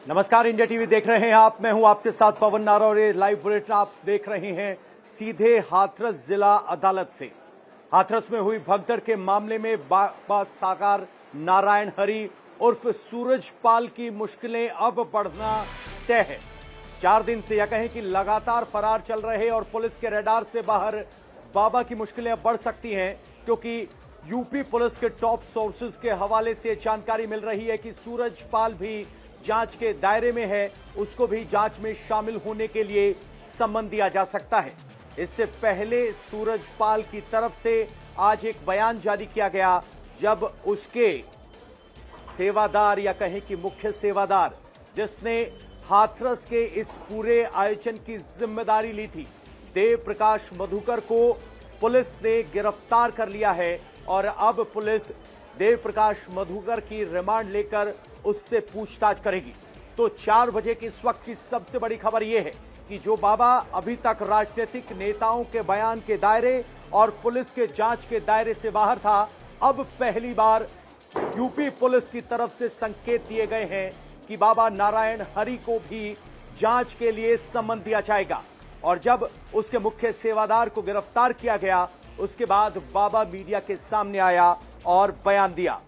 नमस्कार, India TV देख रहे हैं आप। मैं हूं आपके साथ पवन नारा और ये लाइव बुलेटिन आप देख रहे हैं सीधे हाथरस जिला अदालत से। हाथरस में हुई भगदड़ के मामले में बाबा साकार नारायण हरि उर्फ सूरजपाल की मुश्किलें अब बढ़ना तय है। 4 दिन से या कहें कि लगातार फरार चल रहे और पुलिस के रडार से बाहर बाबा की मुश्किलें अब बढ़ सकती हैं, क्योंकि यूपी पुलिस के टॉप सोर्सेज के हवाले से जानकारी मिल रही है कि सूरजपाल भी जांच के दायरे में है। उसको भी जांच में शामिल होने के लिए सम्मन दिया जा सकता है। इससे पहले सूरजपाल की तरफ से आज एक बयान जारी किया गया, जब उसके सेवादार या कहें कि मुख्य सेवादार जिसने हाथरस के इस पूरे आयोजन की जिम्मेदारी ली थी, देव प्रकाश मधुकर को पुलिस ने गिरफ्तार कर लिया है और अब पुलिस देव प्रकाश मधुकर की रिमांड लेकर उससे पूछताछ करेगी। तो 4 बजे की इस वक्त की सबसे बड़ी खबर यह है कि जो बाबा अभी तक राजनीतिक नेताओं के बयान के दायरे और पुलिस के जांच के दायरे से बाहर था, अब पहली बार यूपी पुलिस की तरफ से संकेत दिए गए हैं कि बाबा नारायण हरि को भी जांच के लिए सम्मन दिया जाएगा। और जब उसके मुख्य सेवादार को गिरफ्तार किया गया, उसके बाद बाबा मीडिया के सामने आया और बयान दिया।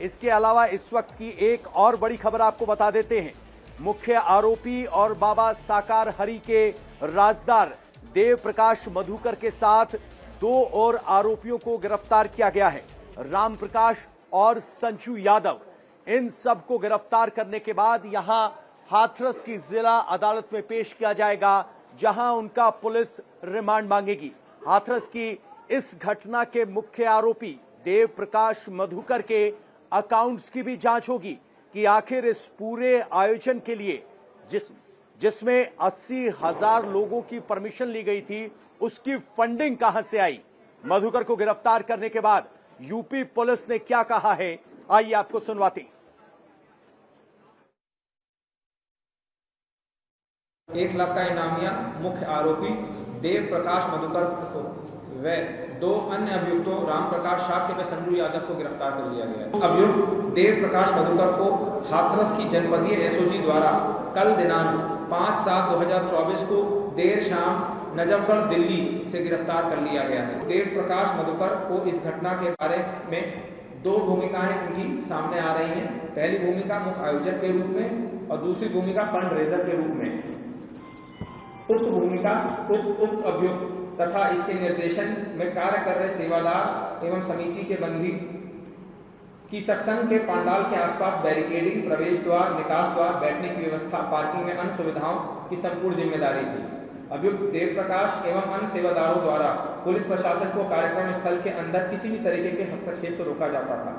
इसके अलावा इस वक्त की एक और बड़ी खबर आपको बता देते हैं। मुख्य आरोपी और बाबा साकार हरि के राजदार देव प्रकाश मधुकर के साथ 2 और आरोपियों को गिरफ्तार किया गया है, राम प्रकाश और संजू यादव। इन सबको गिरफ्तार करने के बाद यहां हाथरस की जिला अदालत में पेश किया जाएगा, जहां उनका पुलिस रिमांड मांगेगी। हाथरस की इस घटना के मुख्य आरोपी देव प्रकाश मधुकर के अकाउंट्स की भी जांच होगी कि आखिर इस पूरे आयोजन के लिए जिसमें 80,000 लोगों की परमिशन ली गई थी, उसकी फंडिंग कहां से आई। मधुकर को गिरफ्तार करने के बाद यूपी पुलिस ने क्या कहा है, आइए आपको सुनवाते हैं। 1 लाख का इनामिया मुख्य आरोपी देव प्रकाश मधुकर को व 2 अन्य अभियुक्तों राम प्रकाश शाक्य व संजू यादव को गिरफ्तार कर लिया गया। अभियुक्त देव प्रकाश मधुकर को हाथरस की जनपदीय एसओजी द्वारा कल दिनांक 5/7/2024 को देर शाम नजफगढ़ दिल्ली से गिरफ्तार कर लिया गया है। देव प्रकाश मधुकर को इस घटना के बारे में 2 भूमिकाएं उनकी सामने आ रही हैं। पहली भूमिका मुख्य आयोजक के रूप में और दूसरी भूमिका फंड रेजर के रूप में। उक्त भूमिका उक्त अभियुक्त तथा इसके निर्देशन में कार्य कर रहे सेवादार एवं समिति के बंदी की सत्संग के पांडाल के आसपास बैरिकेडिंग, प्रवेश द्वार, निकास द्वार, बैठने की व्यवस्था, पार्किंग में अन्य सुविधाओं की संपूर्ण जिम्मेदारी थी। अभियुक्त देव प्रकाश एवं अन्य सेवादारों द्वारा पुलिस प्रशासन को कार्यक्रम स्थल के अंदर किसी भी तरीके के हस्तक्षेप से रोका जाता था।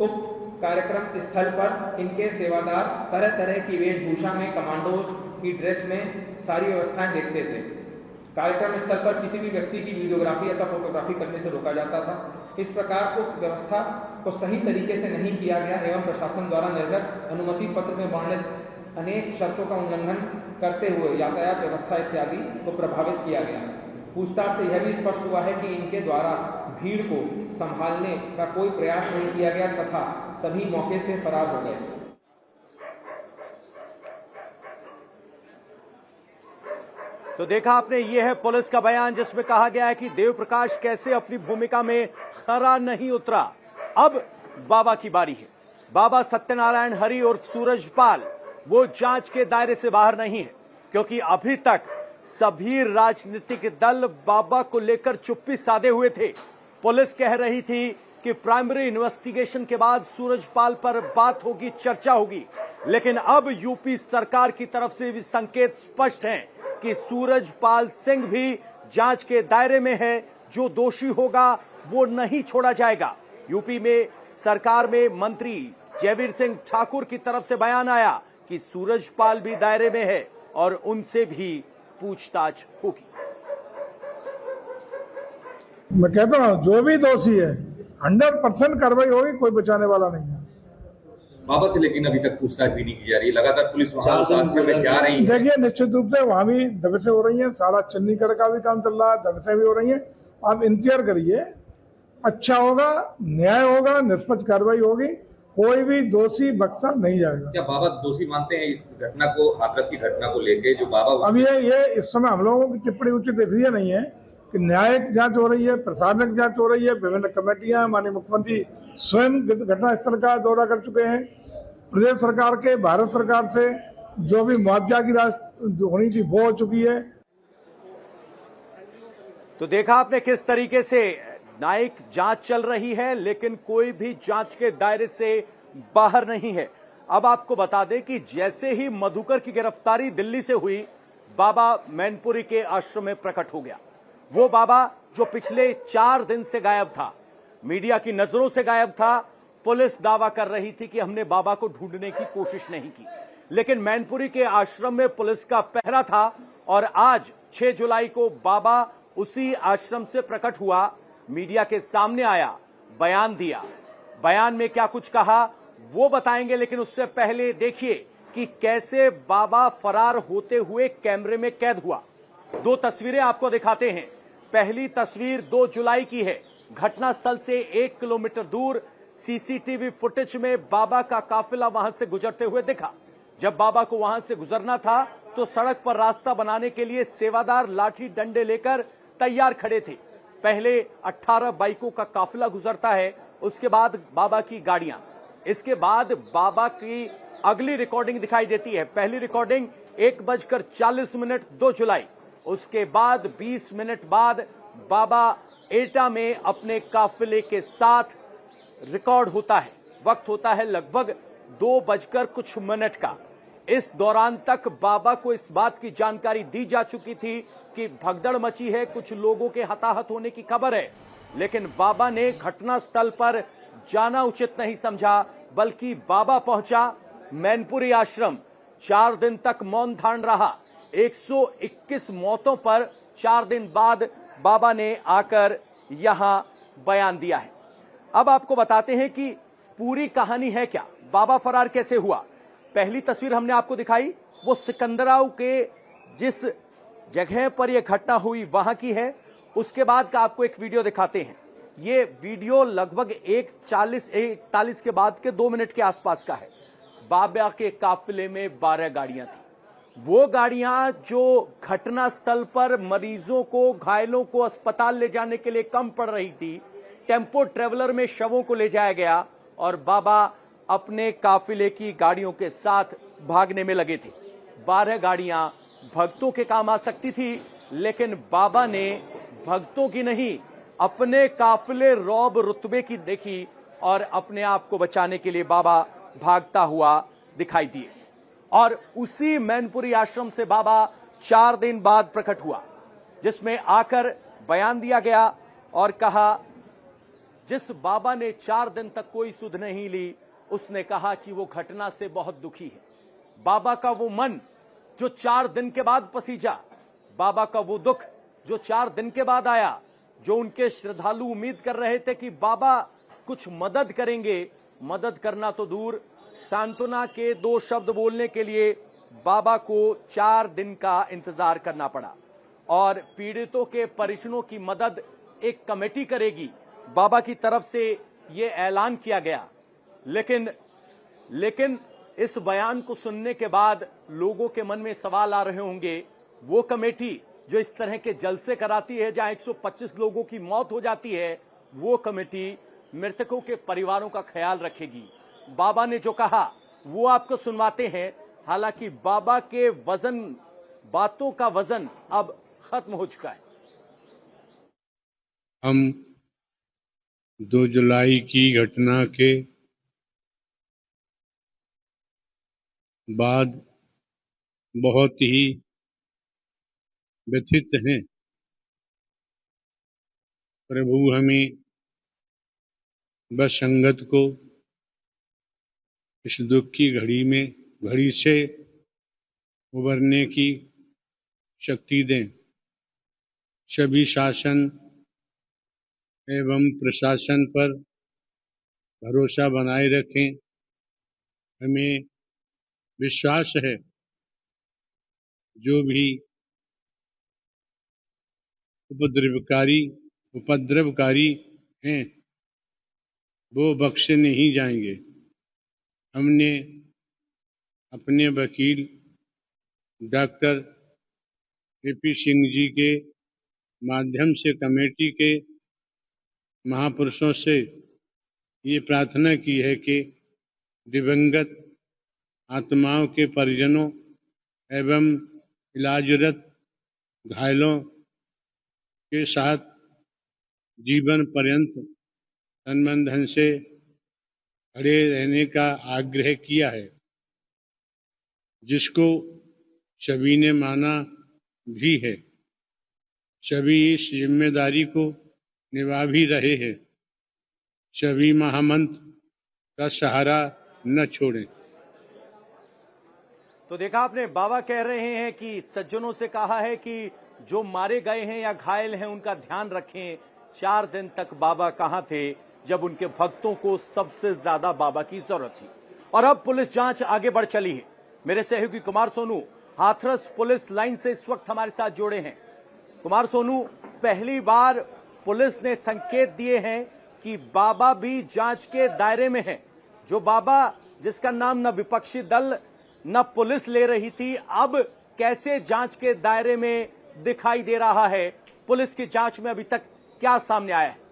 उक्त कार्यक्रम स्थल पर इनके सेवादार तरह तरह की वेशभूषा में कमांडोज की ड्रेस में सारी व्यवस्थाएं देखते थे। कार्यक्रम स्थल पर किसी भी व्यक्ति की वीडियोग्राफी अथवा फोटोग्राफी करने से रोका जाता था। इस प्रकार उक्त व्यवस्था को सही तरीके से नहीं किया गया एवं प्रशासन द्वारा निर्गत अनुमति पत्र में वर्णित अनेक शर्तों का उल्लंघन करते हुए यातायात व्यवस्था इत्यादि को प्रभावित किया गया। पूछताछ से यह भी स्पष्ट हुआ है कि इनके द्वारा भीड़ को संभालने का कोई प्रयास नहीं किया गया तथा सभी मौके से फरार हो गए। तो देखा आपने, यह है पुलिस का बयान, जिसमें कहा गया है कि देव प्रकाश कैसे अपनी भूमिका में खरा नहीं उतरा। अब बाबा की बारी है। बाबा सत्यनारायण हरि और सूरजपाल वो जांच के दायरे से बाहर नहीं है, क्योंकि अभी तक सभी राजनीतिक दल बाबा को लेकर चुप्पी साधे हुए थे। पुलिस कह रही थी कि प्राइमरी इन्वेस्टिगेशन के बाद सूरजपाल पर बात होगी, चर्चा होगी, लेकिन अब यूपी सरकार की तरफ से भी संकेत स्पष्ट हैं कि सूरजपाल सिंह भी जांच के दायरे में है। जो दोषी होगा वो नहीं छोड़ा जाएगा। यूपी में सरकार में मंत्री जयवीर सिंह ठाकुर की तरफ से बयान आया कि सूरजपाल भी दायरे में है और उनसे भी पूछताछ होगी। मैं कहता हूं जो भी दोषी है 100% कार्रवाई होगी, कोई बचाने वाला नहीं है। बाबा से लेकिन अभी तक पूछताछ भी नहीं की जा रही, लगातार पुलिस वहां में जा रही है। देखिए, निश्चित रूप से वहां भी दबिशें हो रही हैं, सारा चन्नीगढ़ का भी काम चल रहा है, दबिशें भी हो रही हैं। आप इंतजार करिए, अच्छा होगा, न्याय होगा, निष्पक्ष कार्रवाई होगी कोई भी दोषी बख्शा नहीं जाएगा। क्या बाबा दोषी मानते हैं इस घटना को, हाथरस की घटना को लेके जो बाबा? अब ये इस समय हम लोगों की टिप्पणी उचित इसलिए नहीं है कि न्यायिक जांच हो रही है, प्रशासनिक जांच हो रही है, विभिन्न कमेटियां, माननीय मुख्यमंत्री स्वयं घटनास्थल का दौरा कर चुके हैं। प्रदेश सरकार के, भारत सरकार से जो भी मुआवजा की राशि होनी थी वो हो चुकी है। तो देखा आपने किस तरीके से न्यायिक जांच चल रही है, लेकिन कोई भी जांच के दायरे से बाहर नहीं है। अब आपको बता दें कि जैसे ही मधुकर की गिरफ्तारी दिल्ली से हुई, बाबा मैनपुरी के आश्रम में प्रकट हो गया। वो बाबा जो पिछले 4 दिन से गायब था, मीडिया की नजरों से गायब था। पुलिस दावा कर रही थी कि हमने बाबा को ढूंढने की कोशिश नहीं की, लेकिन मैनपुरी के आश्रम में पुलिस का पहरा था। और आज 6 जुलाई को बाबा उसी आश्रम से प्रकट हुआ, मीडिया के सामने आया, बयान दिया। बयान में क्या कुछ कहा वो बताएंगे, लेकिन उससे पहले देखिए कि कैसे बाबा फरार होते हुए कैमरे में कैद हुआ। 2 तस्वीरें आपको दिखाते हैं। पहली तस्वीर 2 जुलाई की है। घटनास्थल से 1 किलोमीटर दूर सीसीटीवी फुटेज में बाबा का काफिला वहां से गुजरते हुए दिखा। जब बाबा को वहां से गुजरना था तो सड़क पर रास्ता बनाने के लिए सेवादार लाठी डंडे लेकर तैयार खड़े थे। पहले 18 बाइकों का काफिला गुजरता है, उसके बाद बाबा की गाड़ियां। इसके बाद बाबा की अगली रिकॉर्डिंग दिखाई देती है। पहली रिकॉर्डिंग 1:40 2 जुलाई। उसके बाद 20 मिनट बाद बाबा एटा में अपने काफिले के साथ रिकॉर्ड होता है। वक्त होता है लगभग 2:00 का। इस दौरान तक बाबा को इस बात की जानकारी दी जा चुकी थी कि भगदड़ मची है, कुछ लोगों के हताहत होने की खबर है, लेकिन बाबा ने घटनास्थल पर जाना उचित नहीं समझा, बल्कि बाबा पहुंचा मैनपुरी आश्रम। 4 दिन तक मौन धारण रहा। 121 मौतों पर 4 दिन बाद बाबा ने आकर यहां बयान दिया है। अब आपको बताते हैं कि पूरी कहानी है क्या, बाबा फरार कैसे हुआ। पहली तस्वीर हमने आपको दिखाई वो सिकंदराव के जिस जगह पर यह घटना हुई वहां की है। उसके बाद का आपको एक वीडियो दिखाते हैं। ये वीडियो लगभग 1:41 के बाद के 2 मिनट के आसपास का है। बाबा के काफिले में 12 गाड़ियां थी। वो गाड़ियां जो घटनास्थल पर मरीजों को, घायलों को अस्पताल ले जाने के लिए कम पड़ रही थी, टेम्पो ट्रेवलर में शवों को ले जाया गया और बाबा अपने काफिले की गाड़ियों के साथ भागने में लगे थे। 12 गाड़ियां भक्तों के काम आ सकती थी, लेकिन बाबा ने भक्तों की नहीं, अपने काफिले रौब रुतबे की देखी और अपने आप को बचाने के लिए बाबा भागता हुआ दिखाई दिए। और उसी मैनपुरी आश्रम से बाबा 4 दिन बाद प्रकट हुआ, जिसमें आकर बयान दिया गया और कहा, जिस बाबा ने 4 दिन तक कोई सुध नहीं ली, उसने कहा कि वो घटना से बहुत दुखी है। बाबा का वो मन जो 4 दिन के बाद पसीजा, बाबा का वो दुख जो 4 दिन के बाद आया, जो उनके श्रद्धालु उम्मीद कर रहे थे कि बाबा कुछ मदद करेंगे, मदद करना तो दूर, सांत्वना के 2 शब्द बोलने के लिए बाबा को 4 दिन का इंतजार करना पड़ा। और पीड़ितों के परिजनों की मदद एक कमेटी करेगी, बाबा की तरफ से यह ऐलान किया गया। लेकिन इस बयान को सुनने के बाद लोगों के मन में सवाल आ रहे होंगे, वो कमेटी जो इस तरह के जलसे कराती है जहां 125 लोगों की मौत हो जाती है, वो कमेटी मृतकों के परिवारों का ख्याल रखेगी। बाबा ने जो कहा वो आपको सुनवाते हैं। हालांकि बाबा के वजन, बातों का वजन अब खत्म हो चुका है। हम 2 जुलाई की घटना के बाद बहुत ही व्यथित हैं। प्रभु हमें बस संगत को इस दुख की घड़ी से उबरने की शक्ति दें। सभी शासन एवं प्रशासन पर भरोसा बनाए रखें। हमें विश्वास है जो भी उपद्रवकारी हैं वो बख्शे नहीं जाएंगे। हमने अपने वकील डॉक्टर AP सिंह जी के माध्यम से कमेटी के महापुरुषों से ये प्रार्थना की है कि दिवंगत आत्माओं के परिजनों एवं इलाजरत घायलों के साथ जीवन पर्यंत तन धन से खड़े रहने का आग्रह किया है, जिसको सभी ने माना भी है। सभी इस जिम्मेदारी को निभा भी रहे हैं। सभी महामंत्र का सहारा न छोड़ें। तो देखा आपने, बाबा कह रहे हैं कि सज्जनों से कहा है कि जो मारे गए हैं या घायल हैं उनका ध्यान रखें। 4 दिन तक बाबा कहां थे जब उनके भक्तों को सबसे ज्यादा बाबा की जरूरत थी। और अब पुलिस जांच आगे बढ़ चली है। मेरे सहयोगी कुमार सोनू हाथरस पुलिस लाइन से इस वक्त हमारे साथ जुड़े हैं। कुमार सोनू, पहली बार पुलिस ने संकेत दिए हैं कि बाबा भी जांच के दायरे में है। जो बाबा जिसका नाम न विपक्षी दल न पुलिस ले रही थी, अब कैसे जांच के दायरे में दिखाई दे रहा है? पुलिस की जांच में अभी तक क्या सामने आया है?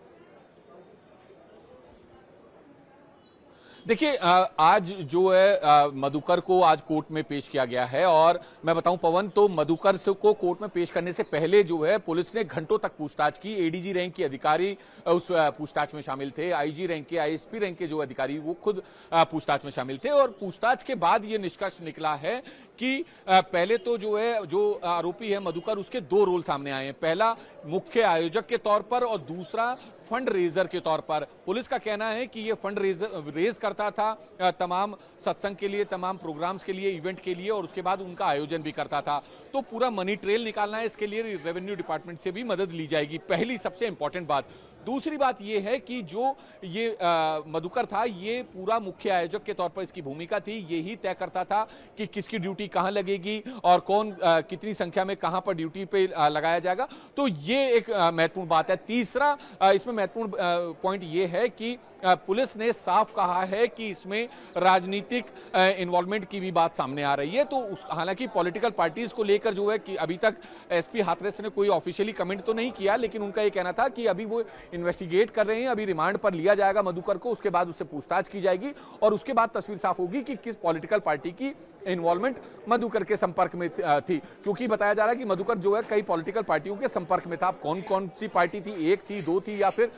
देखिए, आज जो है मधुकर को आज कोर्ट में पेश किया गया है। और मैं बताऊं पवन, तो मधुकर को कोर्ट में पेश करने से पहले जो है पुलिस ने घंटों तक पूछताछ की। ADG रैंक के अधिकारी उस पूछताछ में शामिल थे। IG रैंक के, ISP रैंक के जो अधिकारी वो खुद पूछताछ में शामिल थे। और पूछताछ के बाद ये निष्कर्ष निकला है कि पहले तो जो आरोपी है मधुकर, उसके 2 रोल सामने आए हैं। पहला मुख्य आयोजक के तौर पर और दूसरा फंड रेजर के तौर पर। पुलिस का कहना है कि ये फंड रेज करता था तमाम सत्संग के लिए, तमाम प्रोग्राम्स के लिए, इवेंट के लिए, और उसके बाद उनका आयोजन भी करता था। तो पूरा मनी ट्रेल निकालना है, इसके लिए रेवेन्यू डिपार्टमेंट से भी मदद ली जाएगी। पहली सबसे इंपॉर्टेंट बात। दूसरी बात यह है कि जो ये मधुकर था, ये पूरा मुख्य आयोजक के तौर पर इसकी भूमिका थी। यही तय करता था कि किसकी ड्यूटी कहां लगेगी और कौन कितनी संख्या में कहां पर ड्यूटी पे लगाया जाएगा। तो ये एक महत्वपूर्ण बात है। तीसरा इसमें महत्वपूर्ण पॉइंट ये है कि पुलिस ने साफ कहा है कि इसमें राजनीतिक इन्वॉल्वमेंट की भी बात सामने आ रही है। तो हालांकि पॉलिटिकल पार्टीज को लेकर जो है कि अभी तक SP हाथरस ने कोई ऑफिशियली कमेंट तो नहीं किया, लेकिन उनका ये कहना था कि अभी वो इन्वेस्टिगेट कर रहे हैं। अभी रिमांड पर लिया जाएगा मधुकर को, उसके बाद उससे पूछताछ की जाएगी और उसके बाद तस्वीर साफ होगी कि किस पॉलिटिकल पार्टी की इन्वॉल्वमेंट मधुकर के संपर्क में थी। क्योंकि बताया जा रहा है कि मधुकर जो है कई पॉलिटिकल पार्टियों के संपर्क में था। अब कौन कौन सी पार्टी थी, 1 थी, 2 थी या फिर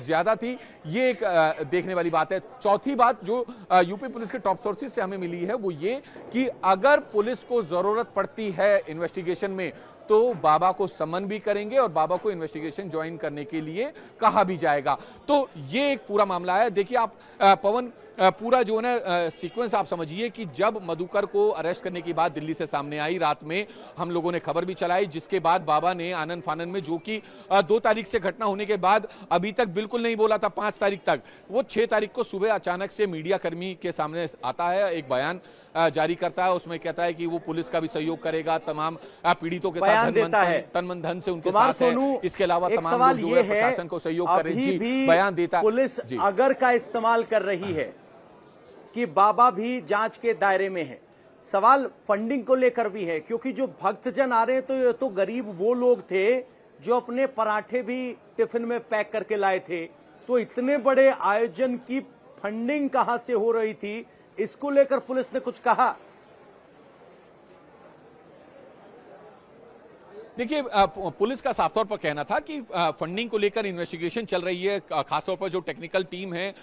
ज्यादा थी, ये एक देखने वाली बात है। चौथी बात जो यूपी पुलिस के टॉप सोर्सेज से हमें मिली है वो ये कि अगर पुलिस को जरूरत पड़ती है इन्वेस्टिगेशन में तो बाबा को समन भी करेंगे और बाबा को इन्वेस्टिगेशन ज्वाइन करने के लिए कहा भी जाएगा। तो ये एक पूरा मामला है। देखिए आप पवन, पूरा जो है ना सीक्वेंस आप समझिए कि जब मधुकर को अरेस्ट करने की बात दिल्ली से सामने आई, रात में हम लोगों ने खबर भी चलाई, जिसके बाद बाबा ने आनन फानन में, जो कि 2 तारीख से घटना होने के बाद अभी तक बिल्कुल नहीं बोला था 5 तारीख तक, वो 6 तारीख को सुबह अचानक से मीडिया कर्मी के सामने आता है, एक बयान जारी करता है। उसमें कहता है कि वो पुलिस का भी सहयोग करेगा, तमाम पीड़ितों के साथ तन मन धन से उनके साथ है। इसके अलावा तमाम लोग जो है प्रशासन को सहयोग करें, जी बयान देता है। पुलिस अगर का इस्तेमाल कर रही है कि बाबा भी जांच के दायरे में है। सवाल फंडिंग को लेकर भी है, क्योंकि जो भक्तजन आ रहे हैं तो ये तो गरीब वो लोग थे जो अपने पराठे भी टिफिन में पैक करके लाए थे। तो इतने बड़े आयोजन की फंडिंग कहां से हो रही थी, इसको लेकर पुलिस ने कुछ कहा? देखिए, पुलिस का साफ तौर पर कहना था कि फंडिंग को लेकर इन्वेस्टिगेशन चल रही है। खासतौर पर जो टेक्निकल टीम है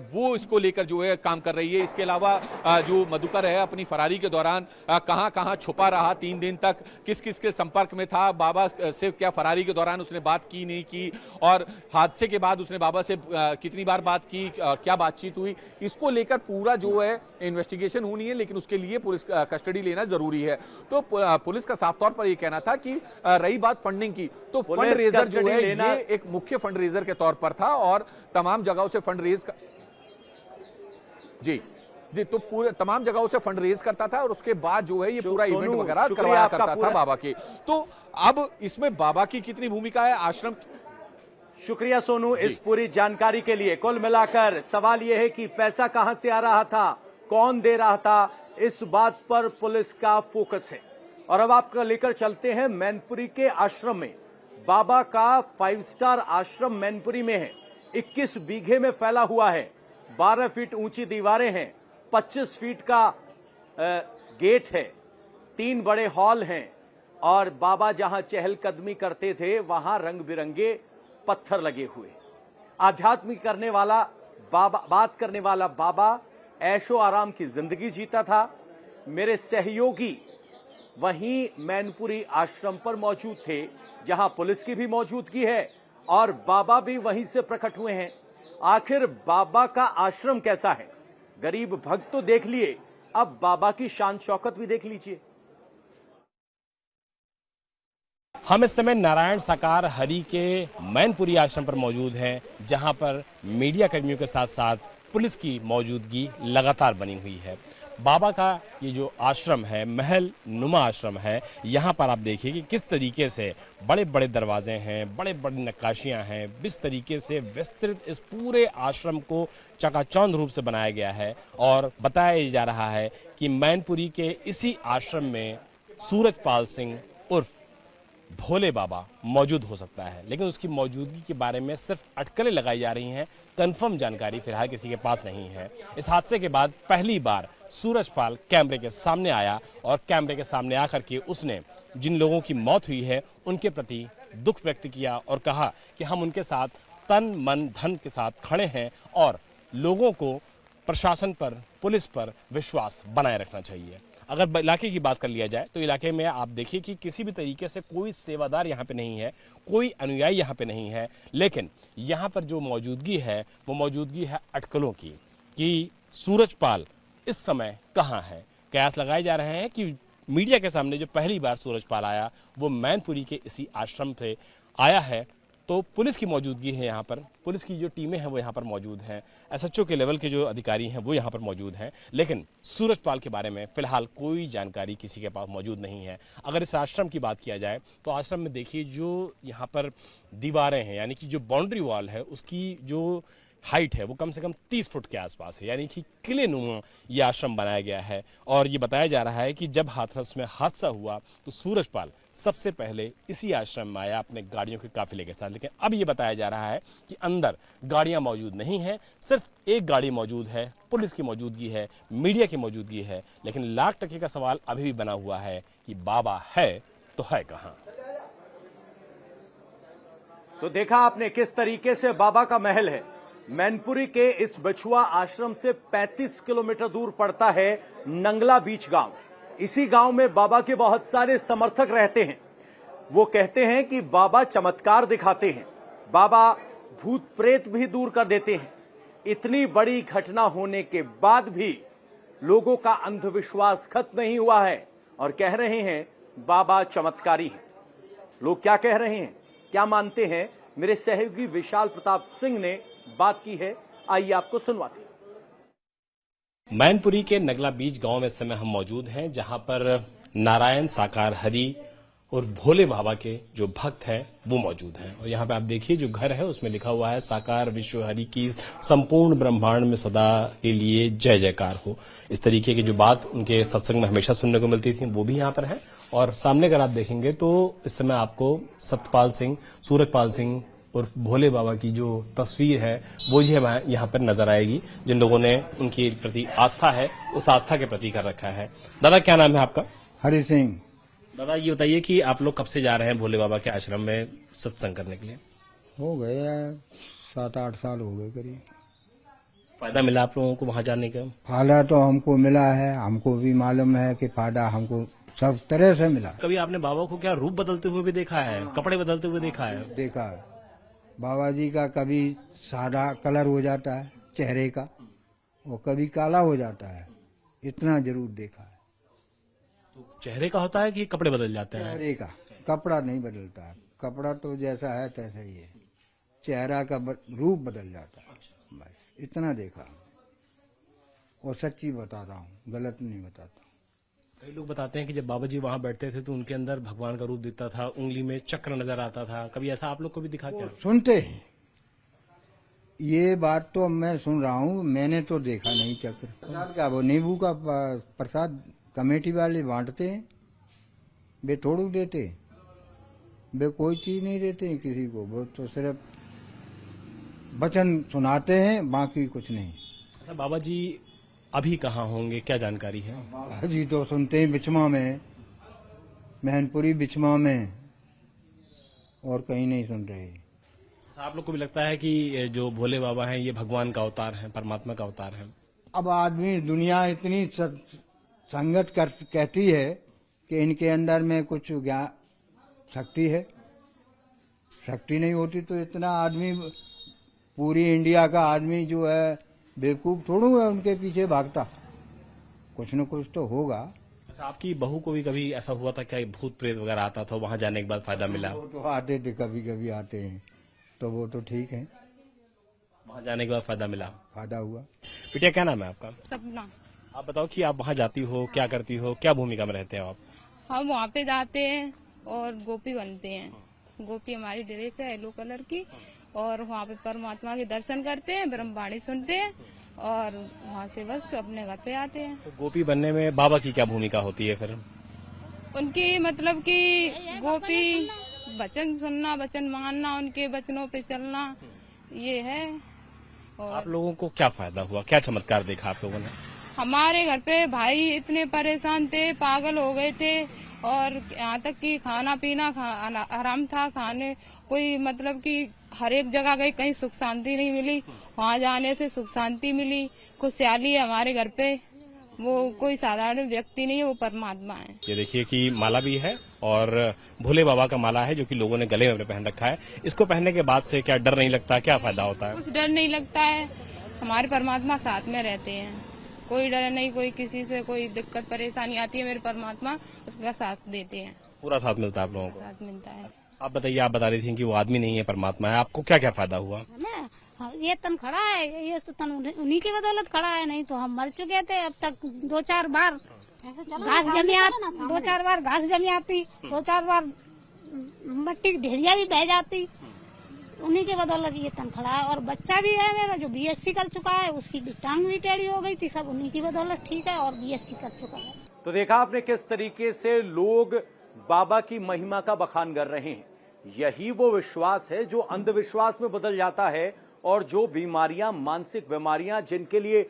वो इसको लेकर जो है काम कर रही है। इसके अलावा जो मधुकर है अपनी फरारी के दौरान कहां कहां छुपा रहा 3 दिन तक, किस किस के संपर्क में था, बाबा से क्या फरारी के दौरान उसने बात की नहीं की, और हादसे के बाद उसने बाबा से कितनी बार बात की, क्या बातचीत हुई, इसको लेकर पूरा जो है इन्वेस्टिगेशन होनी है। लेकिन उसके लिए पुलिस कस्टडी लेना जरूरी है। तो पुलिस का साफ तौर पर यह कहना था कि रही बात फंडिंग की, तो फंड रेजर जो है ये एक मुख्य फंड रेजर के तौर पर था और तमाम जगहों से फंड रेज जी तो पूरे तमाम जगहों से फंड रेज करता था और उसके बाद जो है ये पूरा इवेंट वगैरह करवाया करता था बाबा के। तो अब इसमें बाबा की कितनी भूमिका है, आश्रम। शुक्रिया सोनू इस पूरी जानकारी के लिए। कुल मिलाकर सवाल यह है कि पैसा कहां से आ रहा था, कौन दे रहा था, इस बात पर पुलिस का फोकस है। और अब आपको लेकर चलते हैं मैनपुरी के आश्रम में। बाबा का 5 स्टार आश्रम मैनपुरी में है। 21 बीघे में फैला हुआ है। 12 फीट ऊंची दीवारें हैं, 25 फीट का गेट है, 3 बड़े हॉल हैं और बाबा जहां चहलकदमी करते थे वहां रंग बिरंगे पत्थर लगे हुए। आध्यात्मिक करने वाला बाबा, बात करने वाला बाबा ऐशो आराम की जिंदगी जीता था। मेरे सहयोगी वहीं मैनपुरी आश्रम पर मौजूद थे, जहां पुलिस की भी मौजूदगी है और बाबा भी वहीं से प्रकट हुए हैं। आखिर बाबा का आश्रम कैसा है, गरीब भक्त तो देख लिए, अब बाबा की शान शौकत भी देख लीजिए। हम इस समय नारायण साकार हरि के मैनपुरी आश्रम पर मौजूद हैं, जहां पर मीडिया कर्मियों के साथ साथ पुलिस की मौजूदगी लगातार बनी हुई है। बाबा का ये जो आश्रम है, महल नुमा आश्रम है, यहाँ पर आप देखिए कि किस तरीके से बड़े बड़े दरवाजे हैं, बड़े बड़े नक्काशियाँ हैं, किस तरीके से विस्तृत इस पूरे आश्रम को चकाचौंध रूप से बनाया गया है। और बताया जा रहा है कि मैनपुरी के इसी आश्रम में सूरजपाल सिंह उर्फ भोले बाबा मौजूद हो सकता है, लेकिन उसकी मौजूदगी के बारे में सिर्फ अटकलें लगाई जा रही हैं। कंफर्म जानकारी फिलहाल किसी के पास नहीं है। इस हादसे के बाद पहली बार सूरजपाल कैमरे के सामने आया और कैमरे के सामने आकर के उसने जिन लोगों की मौत हुई है उनके प्रति दुख व्यक्त किया और कहा कि हम उनके साथ तन मन धन के साथ खड़े हैं और लोगों को प्रशासन पर, पुलिस पर विश्वास बनाए रखना चाहिए। अगर इलाके की बात कर लिया जाए तो इलाके में आप देखिए कि किसी भी तरीके से कोई सेवादार यहाँ पे नहीं है, कोई अनुयायी यहाँ पे नहीं है, लेकिन यहाँ पर जो मौजूदगी है वो मौजूदगी है अटकलों की कि सूरजपाल इस समय कहाँ है। कयास लगाए जा रहे हैं कि मीडिया के सामने जो पहली बार सूरजपाल आया वो मैनपुरी के इसी आश्रम पे आया है, तो पुलिस की मौजूदगी है यहाँ पर, पुलिस की जो टीमें हैं वो यहाँ पर मौजूद हैं, एसएचओ के लेवल के जो अधिकारी हैं वो यहाँ पर मौजूद हैं, लेकिन सूरजपाल के बारे में फिलहाल कोई जानकारी किसी के पास मौजूद नहीं है। अगर इस आश्रम की बात किया जाए तो आश्रम में देखिए जो यहाँ पर दीवारें हैं, यानी कि जो बाउंड्री वॉल है उसकी जो हाइट है वो कम से कम 30 फुट के आसपास है, यानी कि किले नुमा ये आश्रम बनाया गया है। और ये बताया जा रहा है कि जब हाथरस में हादसा हुआ तो सूरजपाल सबसे पहले इसी आश्रम में आया अपने गाड़ियों के काफिले के साथ, लेकिन अब ये बताया जा रहा है कि अंदर गाड़ियां मौजूद नहीं हैं, सिर्फ एक गाड़ी मौजूद है, पुलिस की मौजूदगी है, मीडिया की मौजूदगी है, लेकिन लाख टके का सवाल अभी भी बना हुआ है कि बाबा है तो है कहां। तो देखा आपने किस तरीके से बाबा का महल है। मैनपुरी के इस बछुआ आश्रम से 35 किलोमीटर दूर पड़ता है नंगला बीच गांव। इसी गांव में बाबा के बहुत सारे समर्थक रहते हैं। वो कहते हैं कि बाबा चमत्कार दिखाते हैं, बाबा भूत प्रेत भी दूर कर देते हैं। इतनी बड़ी घटना होने के बाद भी लोगों का अंधविश्वास खत्म नहीं हुआ है और कह रहे हैं बाबा चमत्कारी हैं। लोग क्या कह रहे हैं, क्या मानते हैं, मेरे सहयोगी विशाल प्रताप सिंह ने बात की है, आइए आपको सुनवाते हैं। मैनपुरी के नगला बीच गांव में इस समय हम मौजूद हैं, जहां पर नारायण साकार हरि और भोले बाबा के जो भक्त हैं वो मौजूद हैं। और यहाँ पे आप देखिए जो घर है उसमें लिखा हुआ है साकार विश्व हरि की संपूर्ण ब्रह्मांड में सदा के लिए जय जयकार हो। इस तरीके की जो बात उनके सत्संग में हमेशा सुनने को मिलती थी वो भी यहाँ पर है। और सामने अगर आप देखेंगे तो इस समय आपको सत्यपाल सिंह, सूरजपाल सिंह और भोले बाबा की जो तस्वीर है वो यहाँ पर नजर आएगी। जिन लोगों ने उनके प्रति आस्था है उस आस्था के प्रति कर रखा है। दादा क्या नाम है आपका? हरि सिंह। दादा ये बताइए कि आप लोग कब से जा रहे हैं भोले बाबा के आश्रम में सत्संग करने के लिए? हो गए 7-8 साल हो गए करीब। फायदा मिला आप लोगों को वहां जाने का? फायदा तो हमको मिला है, हमको भी मालूम है कि फायदा हमको सब तरह से मिला। कभी आपने बाबा को क्या रूप बदलते हुए भी देखा है, कपड़े बदलते हुए देखा है? देखा है। बाबा जी का कभी सादा कलर हो जाता है चेहरे का, और कभी काला हो जाता है, इतना जरूर देखा है। तो चेहरे का होता है कि कपड़े बदल जाते हैं? चेहरे का, कपड़ा नहीं बदलता है। कपड़ा तो जैसा है तैसा ही है, चेहरा का रूप बदल जाता है। बस इतना देखा, और सच्ची बताता हूँ, गलत नहीं बताता। कई लोग बताते हैं कि जब बाबा जी वहां बैठते थे तो उनके अंदर भगवान का रूप दिखता था, उंगली में चक्र नजर आता था। कभी ऐसा आप लोग को भी दिखा क्या? सुनते हैं, ये बात तो मैं सुन रहा हूँ, मैंने तो देखा नहीं चक्र। प्रसाद क्या वो नींबू का प्रसाद कमेटी वाले बांटते हैं, वे थोड़ू देते, वे कोई चीज नहीं देते हैं किसी को, वो तो सिर्फ वचन सुनाते हैं, बाकी कुछ नहीं। अच्छा बाबा जी अभी कहाँ होंगे, क्या जानकारी है? अजी तो सुनते हैं बिचमा में, मैनपुरी बिचमा में, और कहीं नहीं सुन रहे। आप लोग को भी लगता है कि जो भोले बाबा हैं ये भगवान का अवतार है, परमात्मा का अवतार है? अब आदमी दुनिया इतनी संगत कहती है कि इनके अंदर में कुछ ज्ञान शक्ति है। शक्ति नहीं होती तो इतना आदमी, पूरी इंडिया का आदमी जो है बेवकूफ थोड़ू है उनके पीछे भागता, कुछ न कुछ तो होगा। अच्छा आपकी बहू को भी कभी ऐसा हुआ था क्या, भूत प्रेत वगैरह आता था, वहां जाने के बाद फायदा मिला? वो तो आते थे, कभी कभी आते हैं, तो वो तो ठीक है, वहां जाने के बाद फायदा मिला? फायदा हुआ। बेटिया क्या नाम है आपका? सपना। आप बताओ कि आप वहां जाती हो, क्या करती हो, क्या भूमिका में रहते हो आप? हम वहाँ पे जाते हैं और गोपी बनते हैं। गोपी हमारी ड्रेस है येलो कलर की, और वहाँ पे परमात्मा के दर्शन करते हैं, ब्रह्मवाणी सुनते हैं, और वहाँ से बस अपने घर पे आते हैं। तो गोपी बनने में बाबा की क्या भूमिका होती है फिर? उनकी मतलब कि गोपी वचन सुनना, वचन मानना, उनके वचनों पे चलना, ये है। और आप लोगों को क्या फायदा हुआ, क्या चमत्कार देखा आप लोगों ने? हमारे घर पे भाई इतने परेशान थे, पागल हो गए थे, और यहाँ तक कि खाना पीना हराम था, खाने कोई मतलब कि हर एक जगह गई, कहीं सुख शांति नहीं मिली, वहाँ जाने से सुख शांति मिली, खुशहाली है हमारे घर पे। वो कोई साधारण व्यक्ति नहीं है, वो परमात्मा है। ये देखिए कि माला भी है और भोले बाबा का माला है जो कि लोगों ने गले में अपने पहन रखा है। इसको पहनने के बाद से क्या डर नहीं लगता, क्या फायदा होता है? कुछ डर नहीं लगता है, हमारे परमात्मा साथ में रहते हैं, कोई डर नहीं, कोई किसी से कोई दिक्कत परेशानी आती है, मेरे परमात्मा उसका साथ देते हैं, पूरा साथ मिलता है आप लोगों को? साथ मिलता है। आप बताइए, आप बता रही थी कि वो आदमी नहीं है, परमात्मा है, आपको क्या क्या फायदा हुआ? ये तन खड़ा है, ये तो तन उन्हीं की बदौलत खड़ा है, नहीं तो हम मर चुके थे अब तक। 2-4 बार घास जमी आती, 2-4 बार घास जमी आती, 2-4 बार मट्टी की ढेरिया भी बह जाती, उन्हीं के बदौलत ये तन खड़ा है। और बच्चा भी है मेरा जो बीएससी कर चुका है, उसकी टांग भी टेढ़ी हो गई थी, सब उन्हीं की बदौलत ठीक है, और बीएससी कर चुका है। तो देखा आपने किस तरीके से लोग बाबा की महिमा का बखान कर रहे हैं। यही वो विश्वास है जो अंधविश्वास में बदल जाता है, और जो बीमारियां, मानसिक बीमारियां जिनके लिए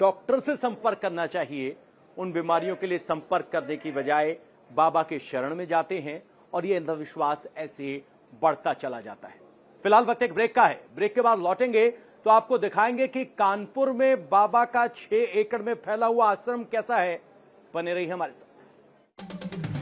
डॉक्टर से संपर्क करना चाहिए, उन बीमारियों के लिए संपर्क करने की बजाय बाबा के शरण में जाते हैं, और ये अंधविश्वास ऐसे बढ़ता चला जाता है। फिलहाल वक्त एक ब्रेक का है, ब्रेक के बाद लौटेंगे तो आपको दिखाएंगे कि कानपुर में बाबा का 6 एकड़ में फैला हुआ आश्रम कैसा है। बने रहिए हमारे साथ।